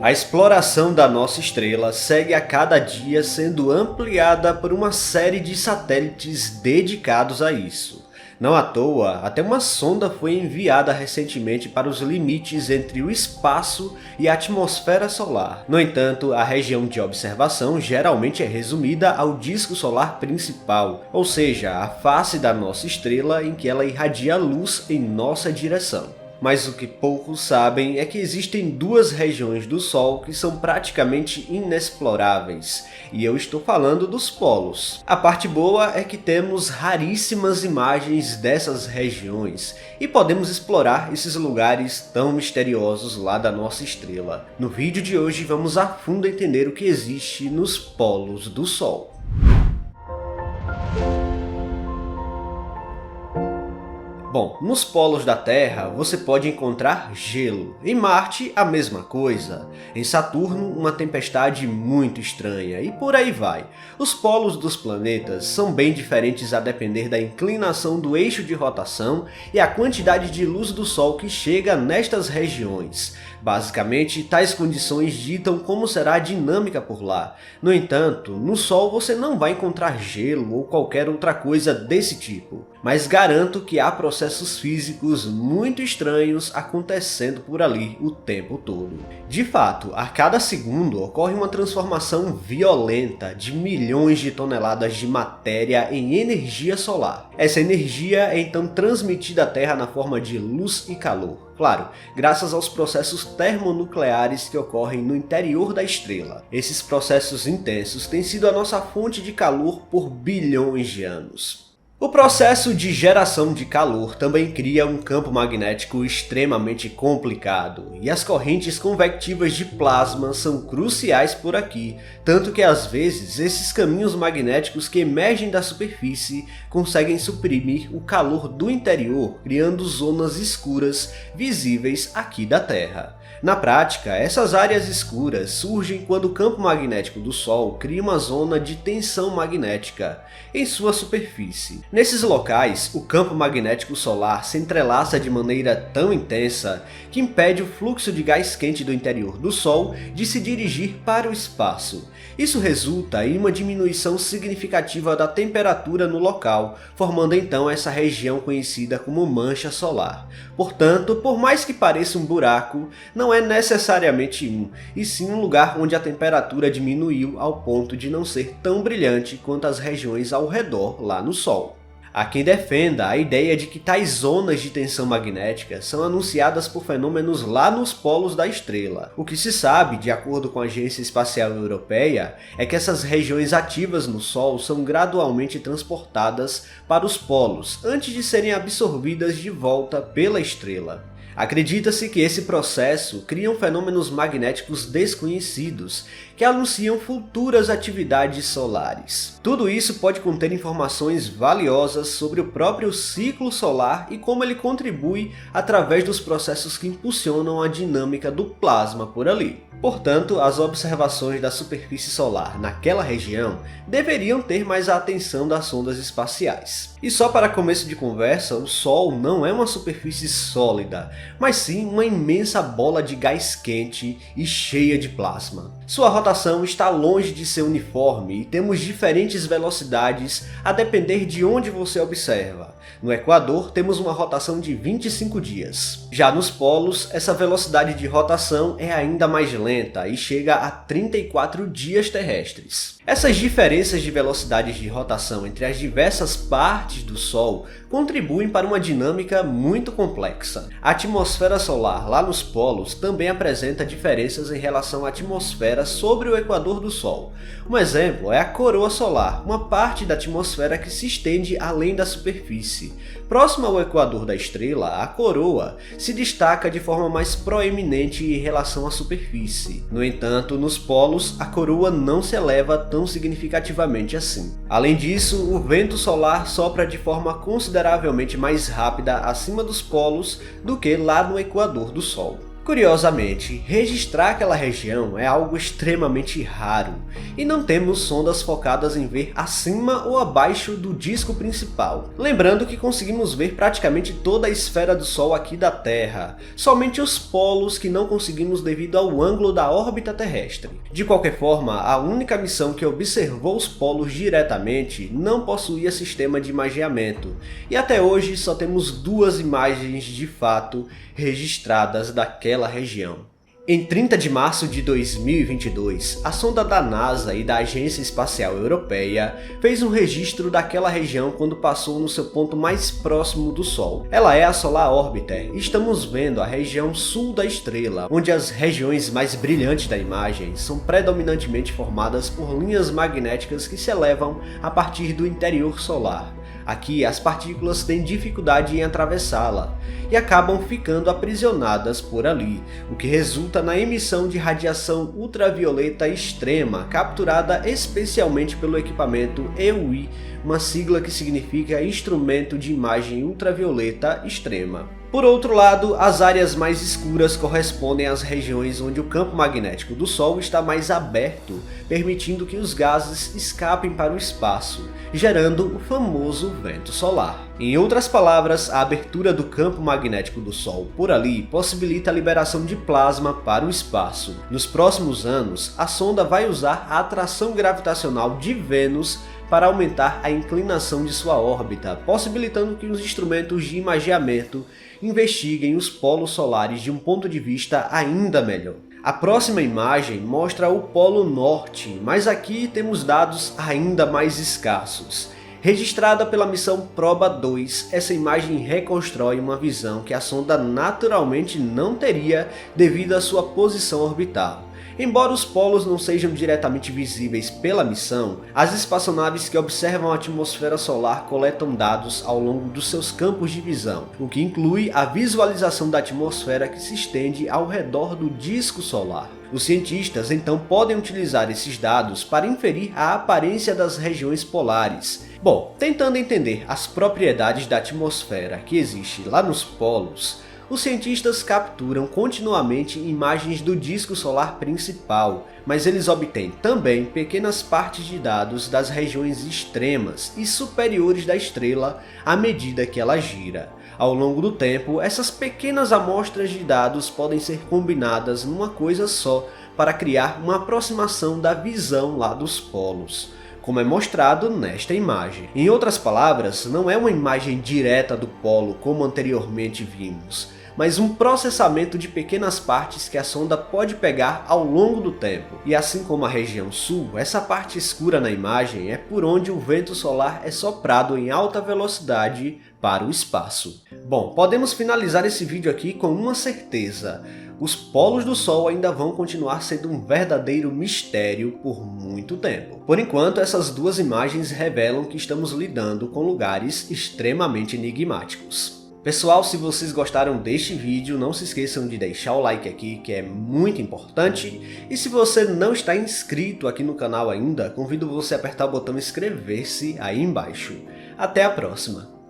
A exploração da nossa estrela segue a cada dia sendo ampliada por uma série de satélites dedicados a isso. Não à toa, até uma sonda foi enviada recentemente para os limites entre o espaço e a atmosfera solar. No entanto, a região de observação geralmente é resumida ao disco solar principal, ou seja, a face da nossa estrela em que ela irradia luz em nossa direção. Mas o que poucos sabem é que existem duas regiões do Sol que são praticamente inexploráveis, e eu estou falando dos polos. A parte boa é que temos raríssimas imagens dessas regiões, e podemos explorar esses lugares tão misteriosos lá da nossa estrela. No vídeo de hoje vamos a fundo entender o que existe nos polos do Sol. Bom, nos polos da Terra você pode encontrar gelo, em Marte a mesma coisa, em Saturno uma tempestade muito estranha e por aí vai. Os polos dos planetas são bem diferentes a depender da inclinação do eixo de rotação e a quantidade de luz do Sol que chega nestas regiões. Basicamente, tais condições ditam como será a dinâmica por lá. No entanto, no Sol você não vai encontrar gelo ou qualquer outra coisa desse tipo. Mas garanto que há processos físicos muito estranhos acontecendo por ali o tempo todo. De fato, a cada segundo ocorre uma transformação violenta de milhões de toneladas de matéria em energia solar. Essa energia é então transmitida à Terra na forma de luz e calor. Claro, graças aos processos termonucleares que ocorrem no interior da estrela. Esses processos intensos têm sido a nossa fonte de calor por bilhões de anos. O processo de geração de calor também cria um campo magnético extremamente complicado, e as correntes convectivas de plasma são cruciais por aqui, tanto que às vezes esses caminhos magnéticos que emergem da superfície conseguem suprimir o calor do interior, criando zonas escuras visíveis aqui da Terra. Na prática, essas áreas escuras surgem quando o campo magnético do Sol cria uma zona de tensão magnética em sua superfície. Nesses locais, o campo magnético solar se entrelaça de maneira tão intensa que impede o fluxo de gás quente do interior do Sol de se dirigir para o espaço. Isso resulta em uma diminuição significativa da temperatura no local, formando então essa região conhecida como mancha solar. Portanto, por mais que pareça um buraco, não é necessariamente e sim um lugar onde a temperatura diminuiu ao ponto de não ser tão brilhante quanto as regiões ao redor lá no Sol. Há quem defenda a ideia de que tais zonas de tensão magnética são anunciadas por fenômenos lá nos polos da estrela. O que se sabe, de acordo com a Agência Espacial Europeia, é que essas regiões ativas no Sol são gradualmente transportadas para os polos, antes de serem absorvidas de volta pela estrela. Acredita-se que esse processo cria fenômenos magnéticos desconhecidos que anunciam futuras atividades solares. Tudo isso pode conter informações valiosas sobre o próprio ciclo solar e como ele contribui através dos processos que impulsionam a dinâmica do plasma por ali. Portanto, as observações da superfície solar naquela região deveriam ter mais a atenção das sondas espaciais. E só para começo de conversa, o Sol não é uma superfície sólida, mas sim uma imensa bola de gás quente e cheia de plasma. Sua rotação está longe de ser uniforme e temos diferentes velocidades a depender de onde você observa. No Equador temos uma rotação de 25 dias. Já nos polos, essa velocidade de rotação é ainda mais lenta e chega a 34 dias terrestres. Essas diferenças de velocidades de rotação entre as diversas partes do Sol contribuem para uma dinâmica muito complexa. A atmosfera solar lá nos polos também apresenta diferenças em relação à atmosfera sobre o equador do Sol. Um exemplo é a coroa solar, uma parte da atmosfera que se estende além da superfície. Próxima ao equador da estrela, a coroa se destaca de forma mais proeminente em relação à superfície. No entanto, nos polos, a coroa não se eleva tão significativamente assim. Além disso, o vento solar sopra de forma consideravelmente mais rápida acima dos polos do que lá no equador do Sol. Curiosamente, registrar aquela região é algo extremamente raro, e não temos sondas focadas em ver acima ou abaixo do disco principal. Lembrando que conseguimos ver praticamente toda a esfera do Sol aqui da Terra, somente os polos que não conseguimos devido ao ângulo da órbita terrestre. De qualquer forma, a única missão que observou os polos diretamente não possuía sistema de imageamento, e até hoje só temos 2 imagens de fato registradas daquela região. Em 30 de março de 2022, a sonda da NASA e da Agência Espacial Europeia fez um registro daquela região quando passou no seu ponto mais próximo do Sol. Ela é a Solar Orbiter, e estamos vendo a região sul da estrela, onde as regiões mais brilhantes da imagem são predominantemente formadas por linhas magnéticas que se elevam a partir do interior solar. Aqui as partículas têm dificuldade em atravessá-la e acabam ficando aprisionadas por ali, o que resulta na emissão de radiação ultravioleta extrema, capturada especialmente pelo equipamento EUI, uma sigla que significa Instrumento de Imagem Ultravioleta Extrema. Por outro lado, as áreas mais escuras correspondem às regiões onde o campo magnético do Sol está mais aberto, permitindo que os gases escapem para o espaço, gerando o famoso vento solar. Em outras palavras, a abertura do campo magnético do Sol por ali possibilita a liberação de plasma para o espaço. Nos próximos anos, a sonda vai usar a atração gravitacional de Vênus para aumentar a inclinação de sua órbita, possibilitando que os instrumentos de imageamento investiguem os polos solares de um ponto de vista ainda melhor. A próxima imagem mostra o Polo Norte, mas aqui temos dados ainda mais escassos. Registrada pela missão Proba 2, essa imagem reconstrói uma visão que a sonda naturalmente não teria devido à sua posição orbital. Embora os polos não sejam diretamente visíveis pela missão, as espaçonaves que observam a atmosfera solar coletam dados ao longo dos seus campos de visão, o que inclui a visualização da atmosfera que se estende ao redor do disco solar. Os cientistas então podem utilizar esses dados para inferir a aparência das regiões polares. Bom, tentando entender as propriedades da atmosfera que existe lá nos polos, os cientistas capturam continuamente imagens do disco solar principal, mas eles obtêm também pequenas partes de dados das regiões extremas e superiores da estrela à medida que ela gira. Ao longo do tempo, essas pequenas amostras de dados podem ser combinadas numa coisa só para criar uma aproximação da visão lá dos polos, como é mostrado nesta imagem. Em outras palavras, não é uma imagem direta do polo como anteriormente vimos, mas um processamento de pequenas partes que a sonda pode pegar ao longo do tempo. E assim como a região sul, essa parte escura na imagem é por onde o vento solar é soprado em alta velocidade para o espaço. Bom, podemos finalizar esse vídeo aqui com uma certeza: os polos do Sol ainda vão continuar sendo um verdadeiro mistério por muito tempo. Por enquanto, essas 2 imagens revelam que estamos lidando com lugares extremamente enigmáticos. Pessoal, se vocês gostaram deste vídeo, não se esqueçam de deixar o like aqui, que é muito importante. E se você não está inscrito aqui no canal ainda, convido você a apertar o botão inscrever-se aí embaixo. Até a próxima!